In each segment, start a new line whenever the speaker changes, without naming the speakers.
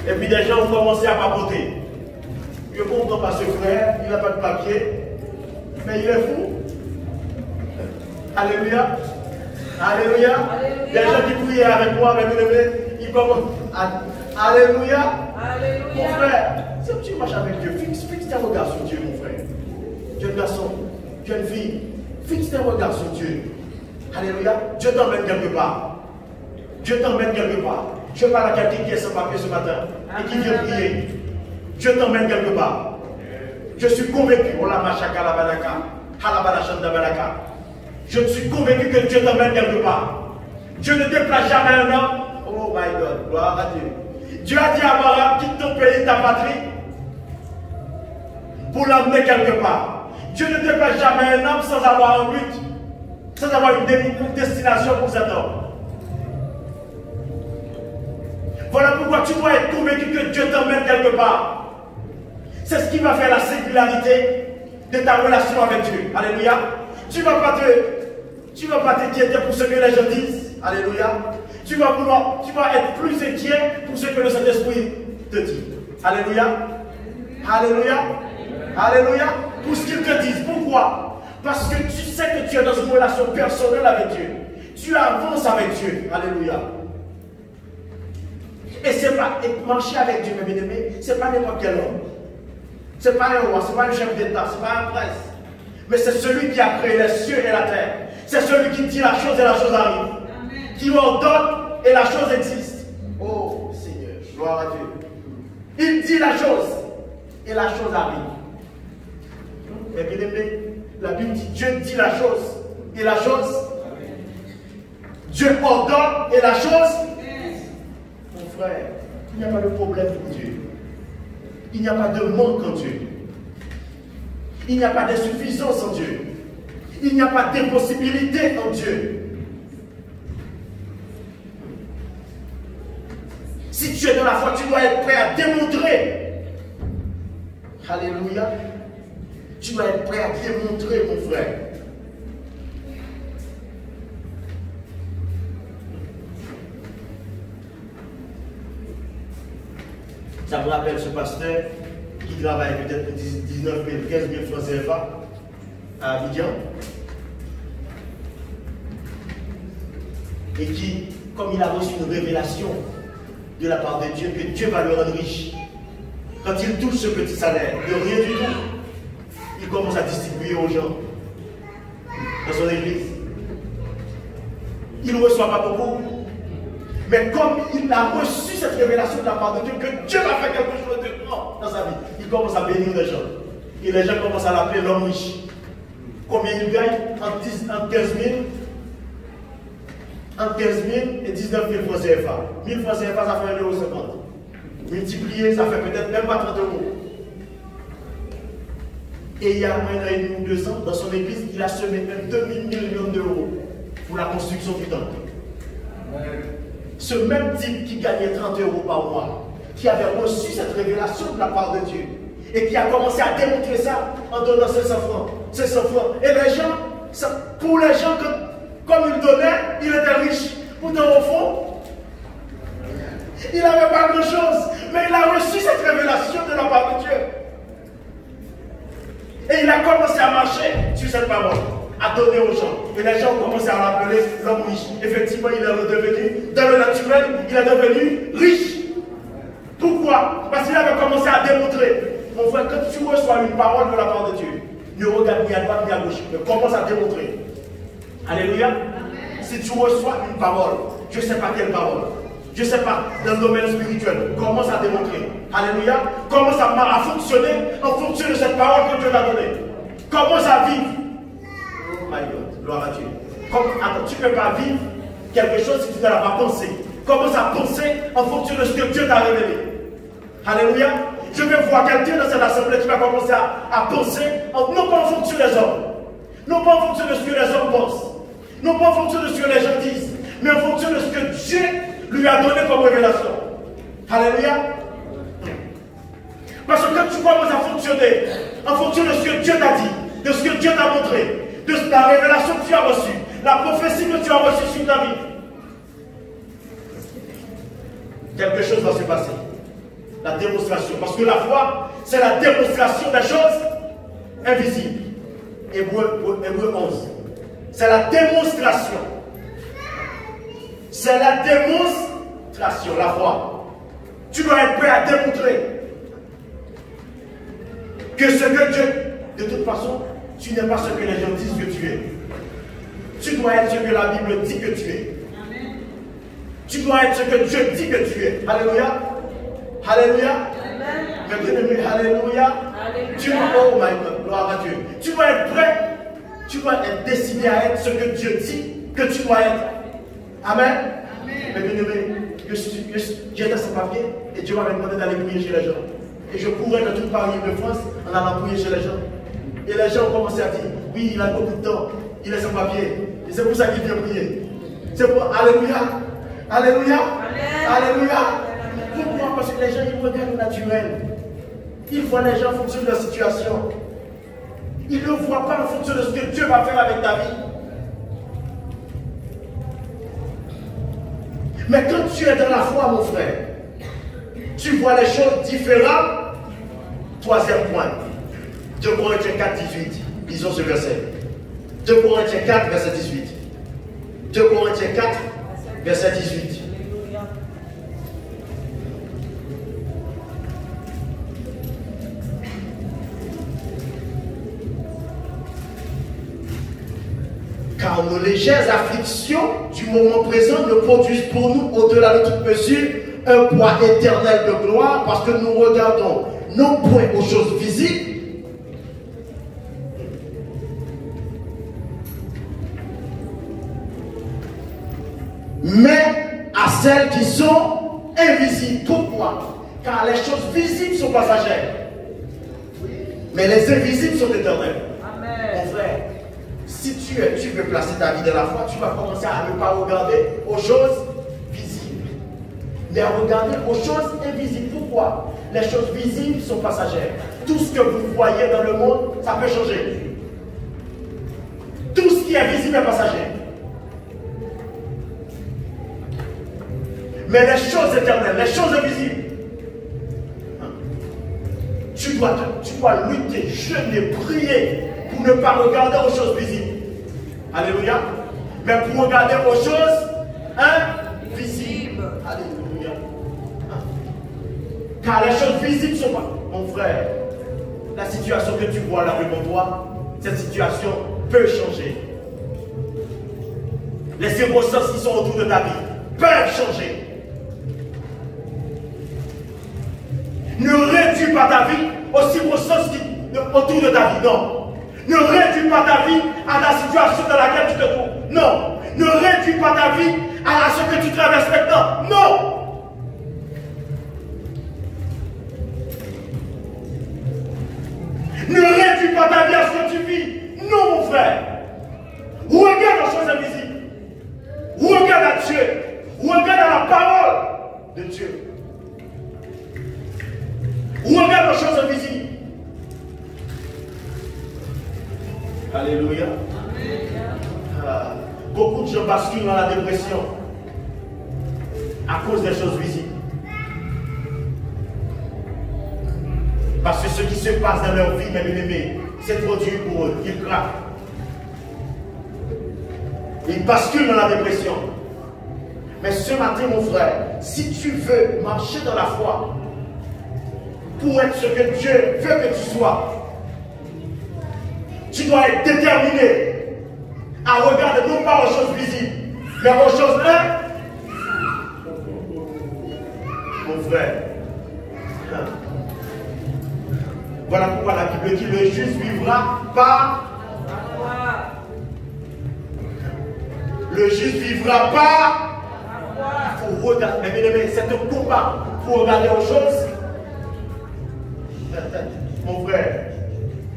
Et puis des gens ont commencé à papoter. Je comprends pas ce frère, il n'a pas de papier, mais il est fou. Alléluia. Alléluia. Des gens qui priaient avec moi, avec le ils commencent à... Alléluia. Mon frère, si tu marches avec Dieu, fixe tes regards sur Dieu, mon frère. Jeune garçon, jeune fille, fixe tes regards sur Dieu. Alléluia. Dieu t'emmène quelque part. Dieu t'emmène quelque part. Je parle à quelqu'un qui est sans papier ce matin et qui vient prier. Dieu t'emmène quelque part. Je suis convaincu. Je suis convaincu que Dieu t'emmène quelque part. Dieu ne déplace jamais un homme. Oh my God, gloire à Dieu. Dieu a dit à Abraham, quitte ton pays, ta patrie, pour l'emmener quelque part. Dieu ne déplace jamais un homme sans avoir un but, sans avoir une destination pour cet homme. Voilà pourquoi tu dois être convaincu que Dieu t'emmène quelque part. C'est ce qui va faire la singularité de ta relation avec Dieu. Alléluia. Tu ne vas pas t'inquiéter pour ce que les gens disent. Alléluia. Tu vas être plus inquiet pour ce que le Saint-Esprit te dit. Alléluia. Alléluia. Alléluia. Pour ce qu'ils te disent. Pourquoi? Parce que tu sais que tu es dans une relation personnelle avec Dieu. Tu avances avec Dieu. Alléluia. Et c'est pas marcher avec Dieu, mes bien-aimés, c'est pas n'importe quel homme. C'est pas un roi, c'est pas un chef d'État, c'est pas un prince. Mais c'est celui qui a créé les cieux et la terre. C'est celui qui dit la chose et la chose arrive. Amen. Qui ordonne et la chose existe. Oh Seigneur, gloire à Dieu. Il dit la chose et la chose arrive. Mes bien-aimés, la Bible dit Dieu dit la chose et la chose. Dieu ordonne et la chose. Mon frère, il n'y a pas de problème pour Dieu. Il n'y a pas de manque en Dieu. Il n'y a pas d'insuffisance en Dieu. Il n'y a pas d'impossibilité en Dieu. Si tu es dans la foi, tu dois être prêt à démontrer. Alléluia. Tu dois être prêt à démontrer, mon frère. Ça me rappelle ce pasteur qui travaille peut-être pour 19 000, 15 000 francs CFA à Abidjan. Et qui, comme il a reçu une révélation de la part de Dieu, que Dieu va le rendre riche. Quand il touche ce petit salaire, de rien du tout, il commence à distribuer aux gens dans son église. Il ne reçoit pas beaucoup. Mais comme il a reçu cette révélation de la part de Dieu, que Dieu va faire quelque chose de grand dans sa vie, il commence à bénir les gens. Et les gens commencent à l'appeler l'homme riche. Combien il gagne? Entre 15 000 et 19 000 francs CFA. 1000 francs CFA, ça fait 1,50 €. Multiplié, ça fait peut-être même pas 30 €. Et il y a un an et demi ou 2 ans, dans son église, il a semé même 2 000 millions d'euros pour la construction du temple. Ce même type qui gagnait 30 € par mois, qui avait reçu cette révélation de la part de Dieu, et qui a commencé à démontrer ça en donnant 500 francs. 500 francs. Et les gens, pour les gens, comme il donnait, il était riche. Pourtant, au fond, il n'avait pas grand-chose, mais il a reçu cette révélation de la part de Dieu. Et il a commencé à marcher sur cette parole, à donner aux gens. Et les gens ont commencé à l'appeler l'homme riche. Effectivement, il est devenu, dans le naturel, il est devenu riche. Pourquoi? Parce qu'il avait commencé à démontrer. Mon frère, quand tu reçois une parole de la part de Dieu, ne regarde ni à droite ni à gauche, mais commence à démontrer. Alléluia. Amen. Si tu reçois une parole, je ne sais pas quelle parole, je ne sais pas, dans le domaine spirituel, commence à démontrer. Alléluia. Commence à fonctionner en fonction de cette parole que Dieu t'a donnée. Commence à vivre. Oh my God, gloire à Dieu. Attends, tu ne peux pas vivre quelque chose si tu ne l'as pas pensé. Commence à penser en fonction de ce que Dieu t'a révélé. Alléluia. Je vais voir quelqu'un dans cette assemblée qui va commencer à penser, non pas en fonction des hommes, non pas en fonction de ce que les hommes pensent, non pas en fonction de ce que les gens disent, mais en fonction de ce que Dieu lui a donné comme révélation. Alléluia. Parce que quand tu commences à fonctionner en fonction de ce que Dieu t'a dit, de ce que Dieu t'a montré, de la révélation que tu as reçue, la prophétie que tu as reçue sur ta vie, quelque chose va se passer. La démonstration. Parce que la foi, c'est la démonstration des choses invisibles. Hébreu 11. C'est la démonstration. C'est la démonstration, la foi. Tu dois être prêt à démontrer que ce que Dieu, de toute façon, tu n'es pas ce que les gens disent que tu es. Tu dois être ce que la Bible dit que tu es. Amen. Tu dois être ce que Dieu dit que tu es. Alléluia. Alléluia. Amen. Alléluia. Tu dois, oh my God, gloire à Dieu. Tu dois être prêt. Tu dois être décidé à être ce que Dieu dit que tu dois être. Amen. Mais bien aimé, j'étais sans papier et Dieu m'avait demandé d'aller prier chez les gens. Et je courais dans toute Paris de France en allant prier chez les gens. Et les gens ont commencé à dire, oui, il a beaucoup de temps, il est sans papier. Et c'est pour ça qu'il vient prier. C'est pour, alléluia, alléluia, alléluia. Pourquoi? Parce que les gens, ils regardent le naturel. Ils voient les gens en fonction de leur situation. Ils ne voient pas en fonction de ce que Dieu va faire avec ta vie. Mais quand tu es dans la foi, mon frère, tu vois les choses différentes. Troisième point. 2 Corinthiens 4, 18. Lisons ce verset. 2 Corinthiens 4, verset 18. 2 Corinthiens 4, verset 18. Car nos légères afflictions du moment présent ne produisent pour nous, au-delà de toute mesure, un poids éternel de gloire, parce que nous regardons non point aux choses visibles, mais à celles qui sont invisibles. Pourquoi? Car les choses visibles sont passagères, mais les invisibles sont éternelles. Amen. Mon frère, si tu veux placer ta vie dans la foi, tu vas commencer à ne pas regarder aux choses visibles, mais à regarder aux choses invisibles. Pourquoi? Les choses visibles sont passagères. Tout ce que vous voyez dans le monde, ça peut changer. Tout ce qui est visible est passager. Mais les choses éternelles, les choses invisibles, tu dois lutter, jeûner, prier pour ne pas regarder aux choses visibles. Alléluia. Mais pour regarder aux choses invisibles. Alléluia. Car les choses visibles sont pas. Mon frère, la situation que tu vois là devant toi, cette situation peut changer. Les circonstances qui sont autour de ta vie peuvent changer. Ne réduis pas ta vie aux circonstances autour de ta vie. Non. Ne réduis pas ta vie à la situation dans laquelle tu te trouves. Non. Ne réduis pas ta vie à ce que tu traverses maintenant. Non. Ne réduis pas ta vie à ce que tu vis. Non, mon frère. Regarde les choses invisibles. Regarde à Dieu. Regarde à la parole de Dieu. Regarde les choses invisibles. Alléluia. Beaucoup de gens basculent dans la dépression à cause des choses visibles. Parce que ce qui se passe dans leur vie, mes bien-aimés, c'est trop dur pour eux. Ils craquent. Ils basculent dans la dépression. Mais ce matin, mon frère, si tu veux marcher dans la foi, pour être ce que Dieu veut que tu sois, tu dois être déterminé à regarder non pas aux choses visibles, mais aux choses mon frère. Voilà pourquoi la Bible dit le juste vivra par le juste vivra par. Il faut regarder, mais c'est un combat pour regarder aux choses. Mon frère,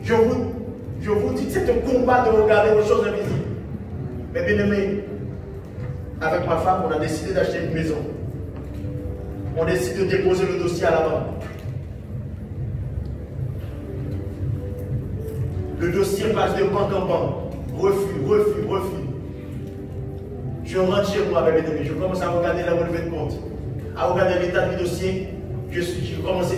je vous dis que c'est un combat de regarder aux choses invisibles. Mais bien aimé, avec ma femme, on a décidé d'acheter une maison. On décide de déposer le dossier à la banque. Le dossier passe de banque en banque. Refus. Je rentre chez moi avec mes amis. Je commence à regarder la relevée de compte, à regarder l'état du dossier. j'ai commencé,